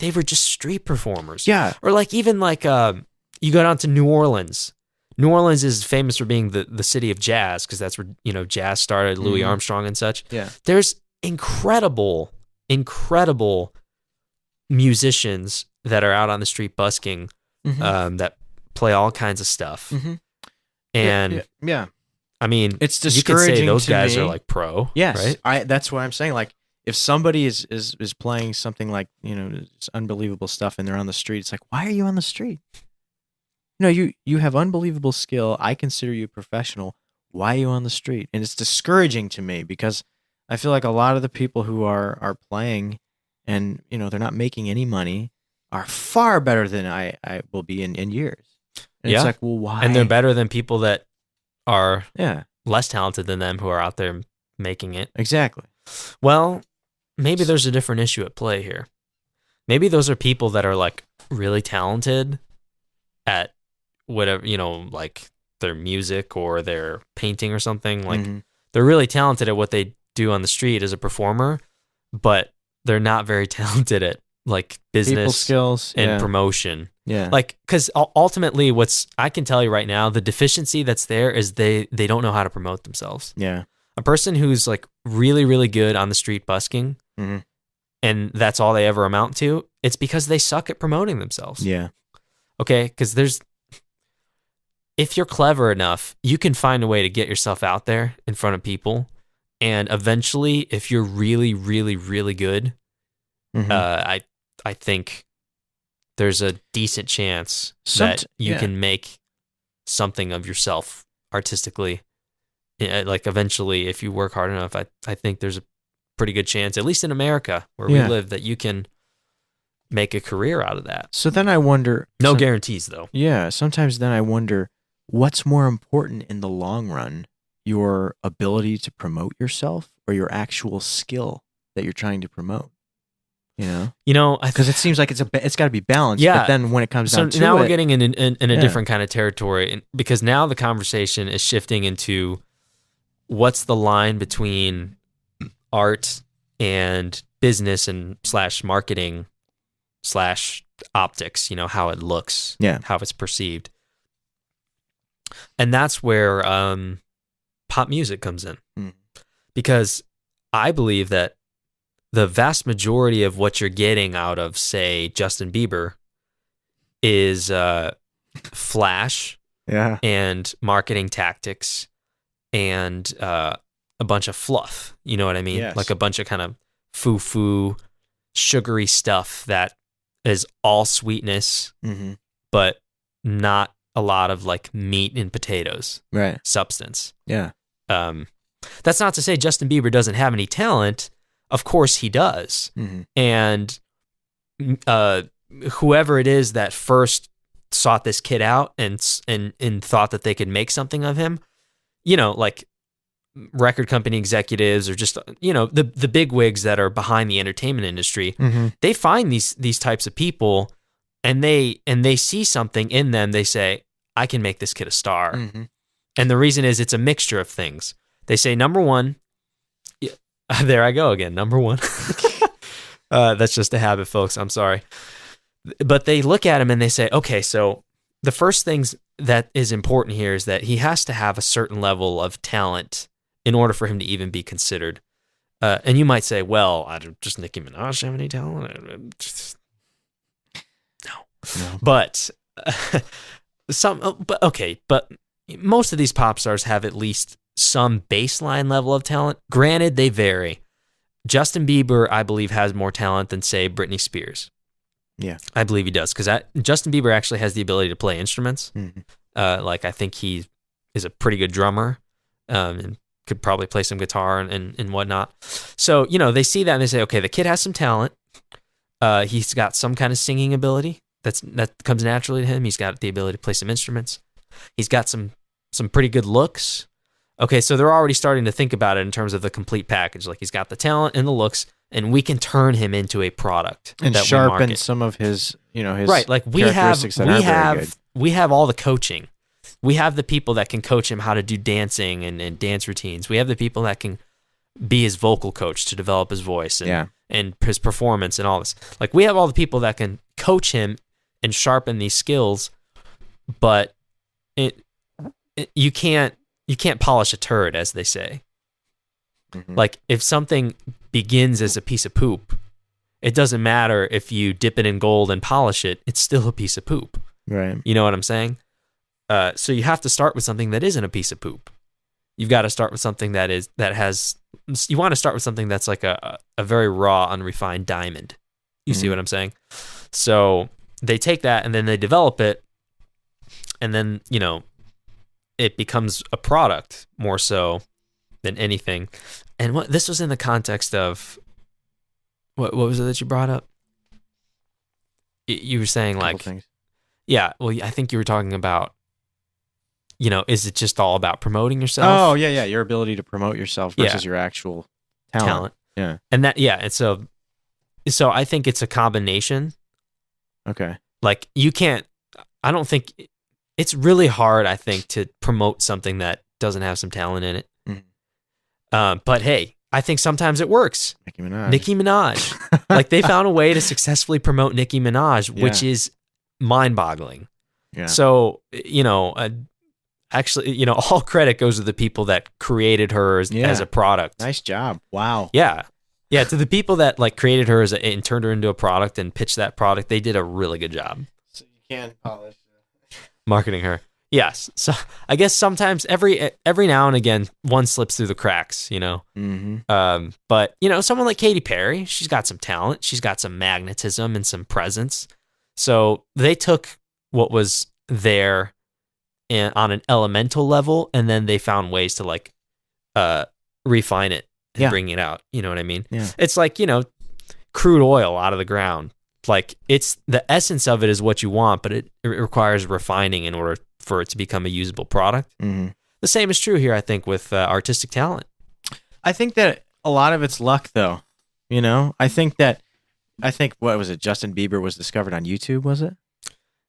they were just street performers. Yeah. Or like even like you go down to New Orleans. New Orleans is famous for being the city of jazz because that's where, you know, jazz started, Louis Armstrong and such. Yeah. There's incredible musicians that are out on the street busking that play all kinds of stuff. And yeah. I mean, It's you could discouraging say those to guys me. are like pro. Yes, Right? that's what I'm saying. Like, if somebody is playing something like, you know, it's unbelievable stuff, and they're on the street, it's like, why are you on the street? You know, you have unbelievable skill. I consider you a professional. Why are you on the street? And it's discouraging to me because I feel like a lot of the people who are playing, and you know, they're not making any money, are far better than I will be in years. And it's like, well, why? And they're better than people that are Yeah, less talented than them who are out there making it. exactly. Well, maybe there's a different issue at play here. Maybe those are people that are like really talented at whatever, you know, like their music or their painting or something. Like they're really talented at what they do on the street as a performer, but they're not very talented at like business People skills and promotion. Yeah. Like, because ultimately I can tell you right now, the deficiency that's there is they don't know how to promote themselves. Yeah. A person who's like really, really good on the street busking and that's all they ever amount to, it's because they suck at promoting themselves. Yeah. Okay? Because if you're clever enough, you can find a way to get yourself out there in front of people. And eventually, if you're really, really, really good, I think there's a decent chance that you can make something of yourself artistically. Like eventually, if you work hard enough, I think there's a pretty good chance, at least in America where we live, that you can make a career out of that. So then I wonder. No guarantees, though. Yeah. Sometimes then I wonder what's more important in the long run, your ability to promote yourself or your actual skill that you're trying to promote. You know, because it seems like it's got to be balanced. Yeah. But then when it comes down to now it, we're getting in a different kind of territory, because now the conversation is shifting into what's the line between art and business and / marketing / optics. You know, how it looks, how it's perceived, and that's where pop music comes in, because I believe that the vast majority of what you're getting out of, say, Justin Bieber is flash and marketing tactics and a bunch of fluff. You know what I mean? Yes. Like a bunch of kind of foo-foo, sugary stuff that is all sweetness, but not a lot of like meat and potatoes substance. Yeah. That's not to say Justin Bieber doesn't have any talent. Of course he does. And whoever it is that first sought this kid out and thought that they could make something of him, you know, like record company executives or just, you know, the big wigs that are behind the entertainment industry, they find these types of people and they see something in them. They say, I can make this kid a star. And the reason is it's a mixture of things. They say, number one, there I go again. Number one. That's just a habit, folks. I'm sorry. But they look at him and they say, okay, so the first things that is important here is that he has to have a certain level of talent in order for him to even be considered. And you might say, well, just Nicki Minaj have any talent? No. But but most of these pop stars have at least some baseline level of talent. Granted, they vary. Justin Bieber, I believe, has more talent than, say, Britney Spears. Yeah. I believe he does, because Justin Bieber actually has the ability to play instruments. Like, I think he is a pretty good drummer and could probably play some guitar and whatnot. So, you know, they see that and they say, okay, the kid has some talent. He's got some kind of singing ability that comes naturally to him. He's got the ability to play some instruments. He's got some pretty good looks. Okay, so they're already starting to think about it in terms of the complete package. Like, he's got the talent and the looks, and we can turn him into a product and that sharpen we market. some of his, his right. Like we have all the coaching. We have the people that can coach him how to do dancing and dance routines. We have the people that can be his vocal coach to develop his voice and his performance and all this. Like, we have all the people that can coach him and sharpen these skills, but you can't polish a turd, as they say. Mhm. Like, if something begins as a piece of poop, it doesn't matter if you dip it in gold and polish it, it's still a piece of poop. Right. You know what I'm saying? So you have to start with something that isn't a piece of poop. You've got to start with something you want to start with something that's like a very raw, unrefined diamond. You see what I'm saying? So they take that and then they develop it, and then, it becomes a product more so than anything. And this was in the context of, what was it that you brought up? You were saying, Couple like, things. yeah, well, I think you were talking about, is it just all about promoting yourself? Oh, yeah. Your ability to promote yourself versus your actual talent. Yeah. And and so I think it's a combination. Okay. Like, I don't think, it's really hard, I think, to promote something that doesn't have some talent in it. But hey, I think sometimes it works. Nicki Minaj. Like, they found a way to successfully promote Nicki Minaj, which is mind-boggling. Yeah. So, actually, all credit goes to the people that created her as a product. Nice job. Wow. Yeah. Yeah, to the people that, like, created her and turned her into a product and pitched that product, they did a really good job. So you can polish marketing her. Yes. So I guess sometimes every now and again one slips through the cracks, Mm-hmm. But someone like Katy Perry, she's got some talent, she's got some magnetism and some presence. So they took what was there on an elemental level, and then they found ways to, like, refine it and bring it out. You know what I mean? Yeah. It's like, crude oil out of the ground. Like, it's the essence of it is what you want, but it requires refining in order for it to become a usable product. Mm-hmm. The same is true here, I think, with artistic talent. I think that a lot of it's luck, though. I think what was it? Justin Bieber was discovered on YouTube, was it?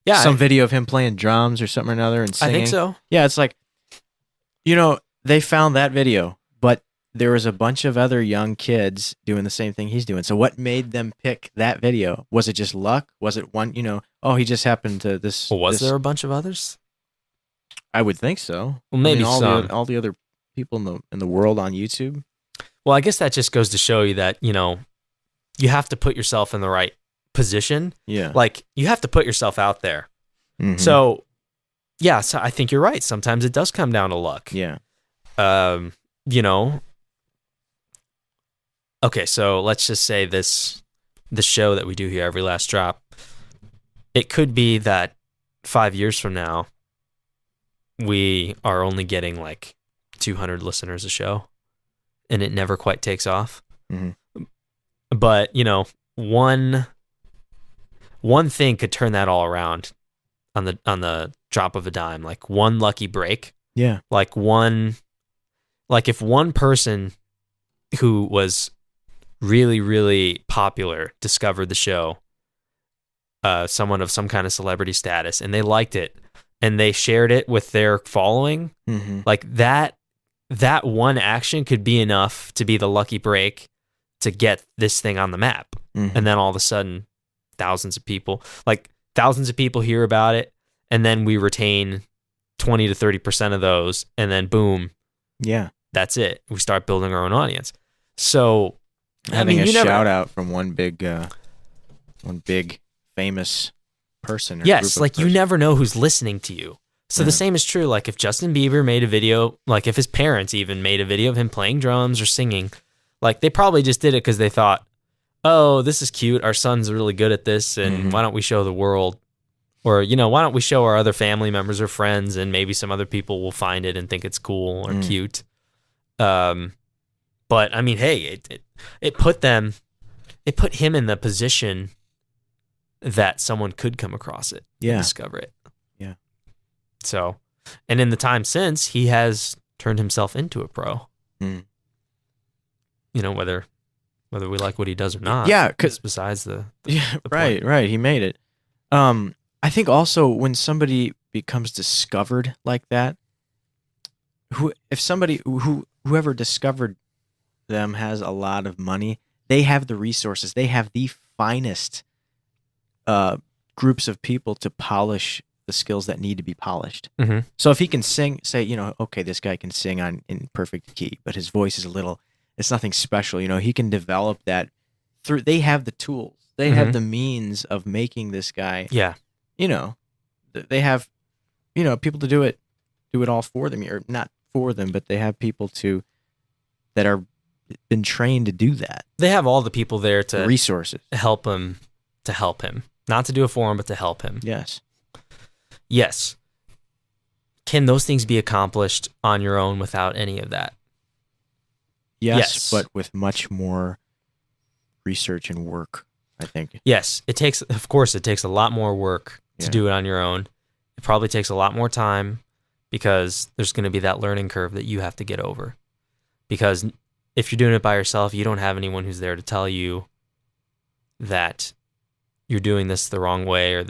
Yeah, some video of him playing drums or something or another and singing. I think so. Yeah, it's like, they found that video, but there was a bunch of other young kids doing the same thing he's doing. So what made them pick that video? Was it just luck? Was it one? He just happened to this. Well, was there a bunch of others? I would think so. Well, maybe all the other people in the world on YouTube. Well, I guess that just goes to show you that you have to put yourself in the right position. Yeah, like, you have to put yourself out there. Mm-hmm. So I think you're right. Sometimes it does come down to luck. Yeah. Okay, so let's just say the show that we do here, Every Last Drop, it could be that 5 years from now, we are only getting like 200 listeners a show, and it never quite takes off. Mm-hmm. But, one thing could turn that all around on the drop of a dime, like one lucky break. Yeah. Like if one person who was really, really popular discovered the show, someone of some kind of celebrity status, and they liked it and they shared it with their following, Mm-hmm. like that one action could be enough to be the lucky break to get this thing on the map. Mm-hmm. And then all of a sudden, thousands of people hear about it, and then we retain 20 to 30% of those, and then boom, yeah, that's it. We start building our own audience. So having a shout out from one big famous person. Or yes, group like, of you person. never know who's listening to you. So the same is true. Like, if Justin Bieber made a video, like if his parents even made a video of him playing drums or singing, like, they probably just did it because they thought, oh, this is cute. Our son's really good at this, and why don't we show the world? Or, why don't we show our other family members or friends, and maybe some other people will find it and think it's cool or cute. But I mean, hey, it put him in the position that someone could come across it and discover it. Yeah. So, and in the time since, he has turned himself into a pro. Mm. Whether we like what he does or not. Yeah, because besides the right, he made it. I think also when somebody becomes discovered like that, whoever discovered them has a lot of money, they have the resources. They have the finest groups of people to polish the skills that need to be polished. Mm-hmm. So if he can sing, say, okay, this guy can sing in perfect key, but his voice is it's nothing special. He can develop that through. They have the tools. They Mm-hmm. have the means of making this guy. Yeah. They have, people to do it all for them, or not for them, but they have people that are been trained to do that. They have all the people there to The resources. help him, not to do it for him, but to help him. Yes. Yes. Can those things be accomplished on your own without any of that? Yes, but with much more research and work, I think. Yes. Of course, it takes a lot more work to do it on your own. It probably takes a lot more time because there's going to be that learning curve that you have to get over. Because if you're doing it by yourself, you don't have anyone who's there to tell you that you're doing this the wrong way, or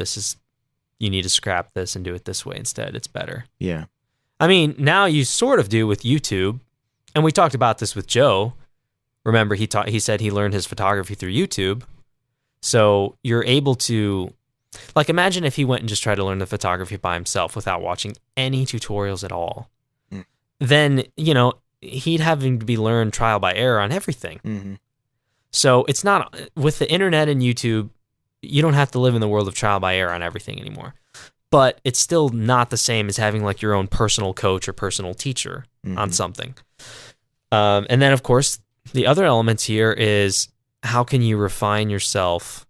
you need to scrap this and do it this way instead. It's better. Yeah. I mean, now you sort of do with YouTube. And we talked about this with Joe. Remember, he said he learned his photography through YouTube. So you're able to, like, imagine if he went and just tried to learn the photography by himself without watching any tutorials at all. Mm. Then, he'd having to be learned trial by error on everything. Mm-hmm. So it's not, with the internet and YouTube, you don't have to live in the world of trial by error on everything anymore. But it's still not the same as having like your own personal coach or personal teacher on something. And then, of course, the other elements here is how can you refine yourself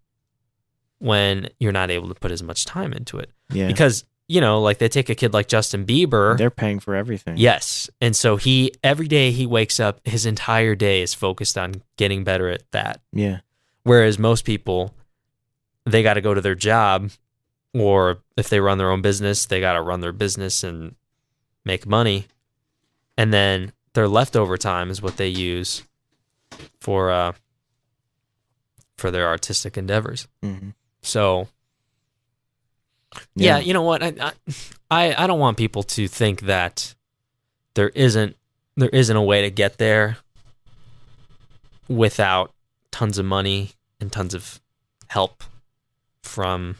when you're not able to put as much time into it? Yeah. Because, like they take a kid like Justin Bieber. They're paying for everything. Yes. And so every day he wakes up, his entire day is focused on getting better at that. Yeah. Whereas most people, they got to go to their job, or if they run their own business, they got to run their business and make money. And then their leftover time is what they use for their artistic endeavors. Mm-hmm. So, yeah, you know what? I don't want people to think that there isn't a way to get there without tons of money and tons of help from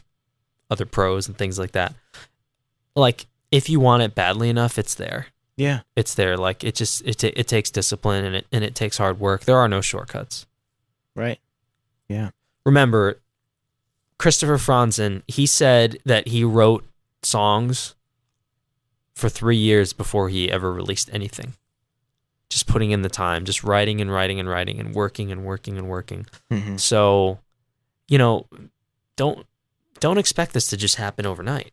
other pros and things like that. Like, if you want it badly enough, it's there. Yeah. It's there. Like, it takes discipline and it takes hard work. There are no shortcuts. Right. Yeah. Remember, Christopher Franzen, he said that he wrote songs for 3 years before he ever released anything. Just putting in the time, just writing and writing and writing and working and working and working. Mm-hmm. So, don't expect this to just happen overnight.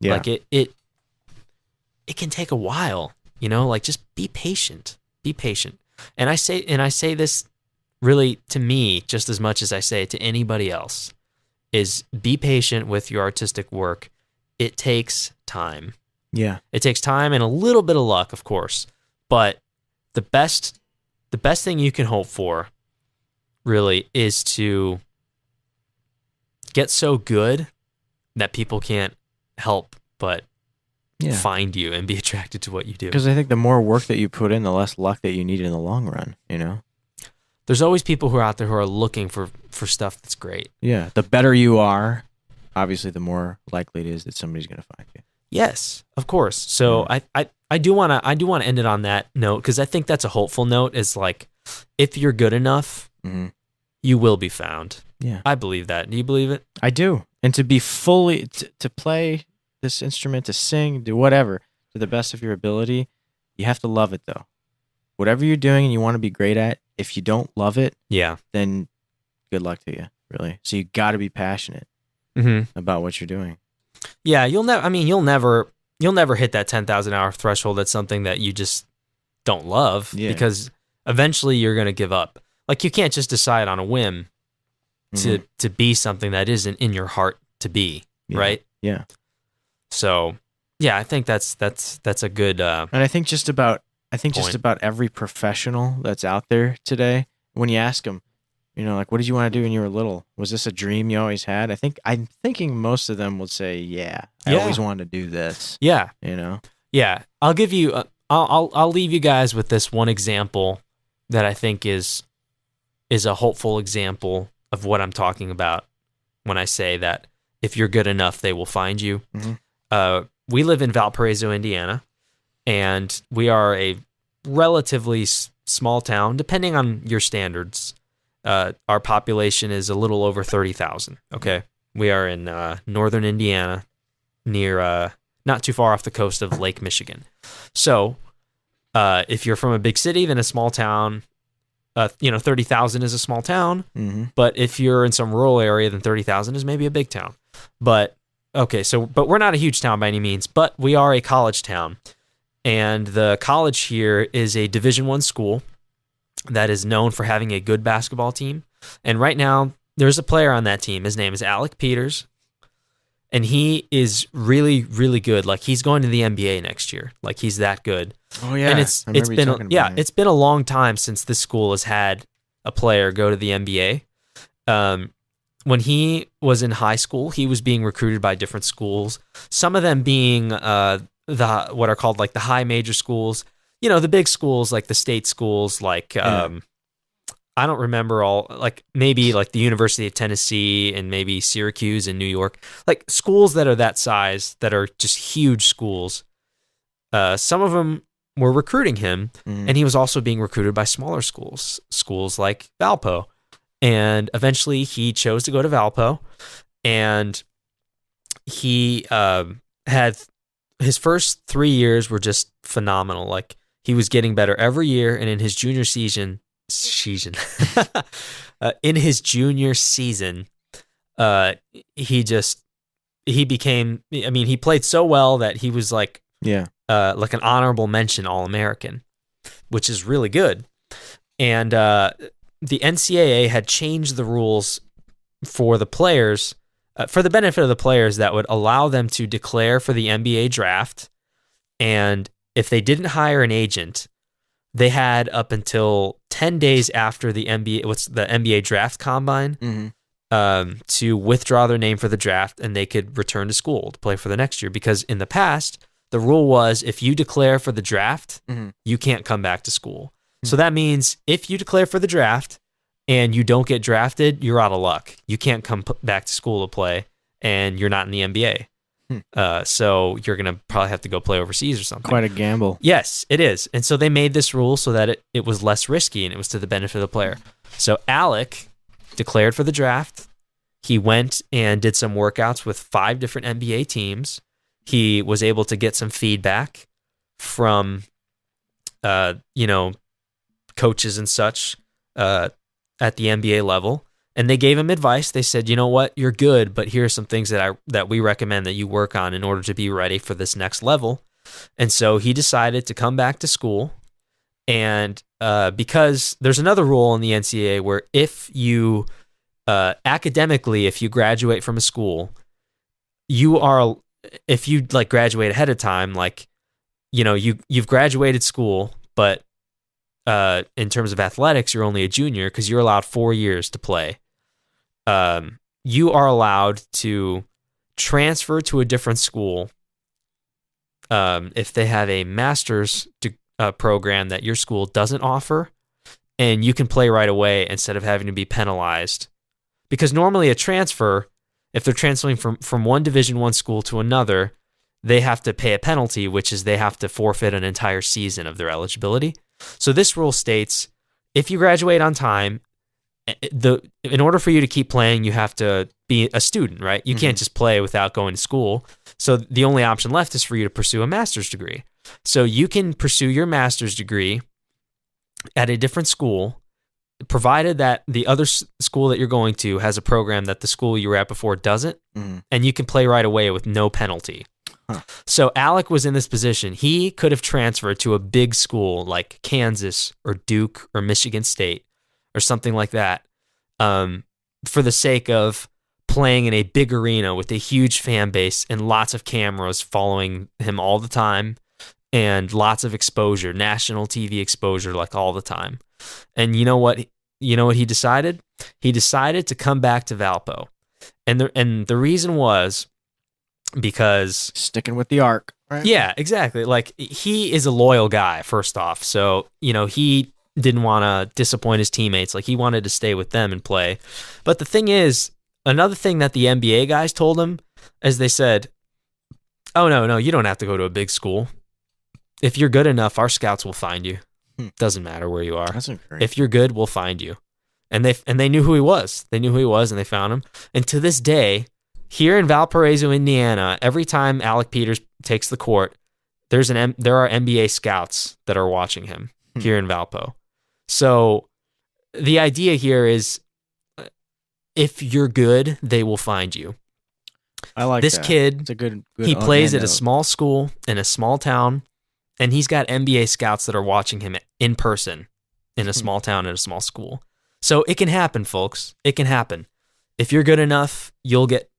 Yeah. Like it can take a while, like just be patient. Be patient. And I say this really to me just as much as I say it to anybody else, is be patient with your artistic work. It takes time. Yeah. It takes time and a little bit of luck, of course. But the best thing you can hope for really is to get so good that people can't help but find you and be attracted to what you do. Because I think the more work that you put in, the less luck that you need in the long run, There's always people who are out there who are looking for stuff that's great. Yeah. The better you are, obviously, the more likely it is that somebody's going to find you. Yes, of course. So I do want to end it on that note, because I think that's a hopeful note. Is like, if you're good enough, you will be found. Yeah. I believe that. Do you believe it? I do. And to be fully, to play this instrument, to sing, do whatever, to the best of your ability, you have to love it, though. Whatever you're doing and you want to be great at, if you don't love it, then good luck to you, really. So you got to be passionate about what you're doing. Yeah, you'll never hit that 10,000 hour threshold. That's something that you just don't love, because eventually you're going to give up. Like, you can't just decide on a whim to be something that isn't in your heart to be, right? Yeah. So, yeah, I think that's a good and I think just about every professional that's out there today, when you ask them, like, what did you want to do when you were little? Was this a dream you always had? I'm thinking most of them would say, I always wanted to do this. Yeah. Yeah. I'll give you I'll leave you guys with this one example that I think is is a hopeful example of what I'm talking about when I say that if you're good enough, they will find you. Mm-hmm. We live in Valparaiso, Indiana, and we are a relatively small town, depending on your standards. Our population is a little over 30,000. Okay. We are in northern Indiana, near not too far off the coast of Lake Michigan. So if you're from a big city, then a small town, 30,000 is a small town. Mm-hmm. But if you're in some rural area, then 30,000 is maybe a big town. But but we're not a huge town by any means, but we are a college town. And the college here is a Division I school that is known for having a good basketball team. And right now, there's a player on that team. His name is Alec Peters. And he is really, really good. Like, he's going to the NBA next year. Like, he's that good. Oh yeah, And it's been a long time since this school has had a player go to the NBA. When he was in high school, he was being recruited by different schools. Some of them being what are called like the high major schools. You know, the big schools like the state schools, like I don't remember all, like maybe like the University of Tennessee and maybe Syracuse in New York, like schools that are that size that are just huge schools. Some of them were recruiting him, and he was also being recruited by smaller schools like Valpo. And eventually he chose to go to Valpo, and he had his first 3 years were just phenomenal. Like, he was getting better every year, and in his junior season, he became. I mean, he played so well that he was like an honorable mention All-American, which is really good. And the NCAA had changed the rules for the players, for the benefit of the players, that would allow them to declare for the NBA draft. And if they didn't hire an agent, they had up until 10 days after the NBA draft combine to withdraw their name for the draft, and they could return to school to play for the next year. Because in the past, the rule was if you declare for the draft, you can't come back to school. So that means if you declare for the draft and you don't get drafted, you're out of luck. You can't come back to school to play, and you're not in the NBA. So you're going to probably have to go play overseas or something. Quite a gamble. Yes, it is. And so they made this rule so that it was less risky, and it was to the benefit of the player. So Alec declared for the draft. He went and did some workouts with 5 different NBA teams. He was able to get some feedback from, coaches and such at the NBA level, and they gave him advice. They said, you know what, you're good, but here are some things that we recommend that you work on in order to be ready for this next level. And so he decided to come back to school, and because there's another rule in the NCAA where if you academically, if you graduate from a school, if you like graduate ahead of time, like, you've graduated school, but in terms of athletics, you're only a junior because you're allowed 4 years to play. You are allowed to transfer to a different school if they have a master's program that your school doesn't offer, and you can play right away instead of having to be penalized. Because normally a transfer, if they're transferring from one Division I school to another, they have to pay a penalty, which is they have to forfeit an entire season of their eligibility. So this rule states, if you graduate on time, in order for you to keep playing, you have to be a student, right? You can't just play without going to school. So the only option left is for you to pursue a master's degree. So you can pursue your master's degree at a different school, provided that the other school that you're going to has a program that the school you were at before doesn't, and you can play right away with no penalty. So Alec was in this position. He could have transferred to a big school like Kansas or Duke or Michigan State or something like that, for the sake of playing in a big arena with a huge fan base and lots of cameras following him all the time, and lots of exposure, national TV exposure, like all the time. And you know what? He decided? He decided to come back to Valpo, and the reason was because sticking with the arc, right? Yeah, exactly. Like, he is a loyal guy, first off. So, he didn't want to disappoint his teammates. Like, he wanted to stay with them and play. But the thing is, another thing that the NBA guys told him is they said, oh, no, you don't have to go to a big school. If you're good enough, our scouts will find you. Doesn't matter where you are. That's great. If you're good, we'll find you. And they knew who he was. They knew who he was, and they found him. And to this day, here in Valparaiso, Indiana, every time Alec Peters takes the court, there are NBA scouts that are watching him here in Valpo. So the idea here is, if you're good, they will find you. I like this that. kid. It's a good He plays at a note. small school in a small town, and he's got NBA scouts that are watching him in person in a small town at a small school. So it can happen, folks. It can happen. If you're good enough, you'll get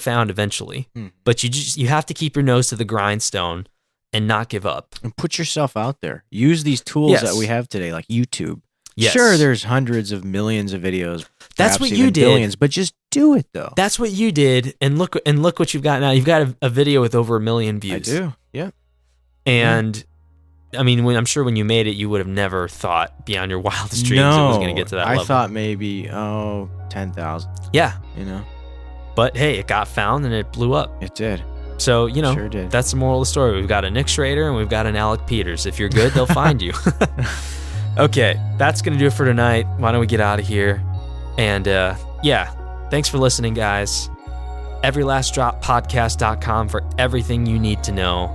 found eventually. But you have to keep your nose to the grindstone and not give up. And put yourself out there. Use these tools that we have today, like YouTube. Yes. Sure, there's hundreds of millions of videos. That's perhaps what even you did. Billions, but just do it though. That's what you did, and look what you've got now. You've got a video with over 1 million views. I do. Yeah. And I mean, I'm sure when you made it, you would have never thought beyond your wildest dreams it was going to get to that level. I thought maybe 10,000. Yeah. You know. But hey, it got found and it blew up. It did. So, you know, Sure did. that's the moral of the story. We've got a Nick Schrader and we've got an Alec Peters. If you're good, they'll find you. Okay, that's going to do it for tonight. Why don't we get out of here? And thanks for listening, guys. EveryLastDropPodcast.com for everything you need to know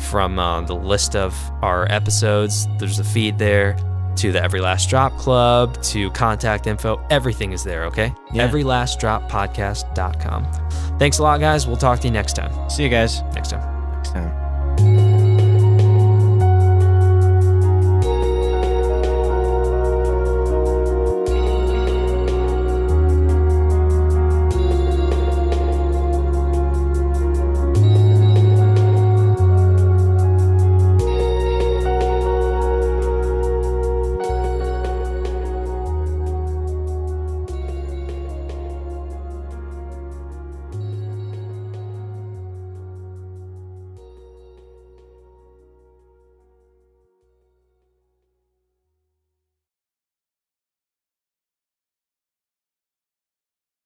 from the list of our episodes. There's a feed there to the Every Last Drop Club, to contact info. Everything is there, okay? Yeah. EveryLastDropPodcast.com. Thanks a lot, guys. We'll talk to you next time. See you guys Next time. next time.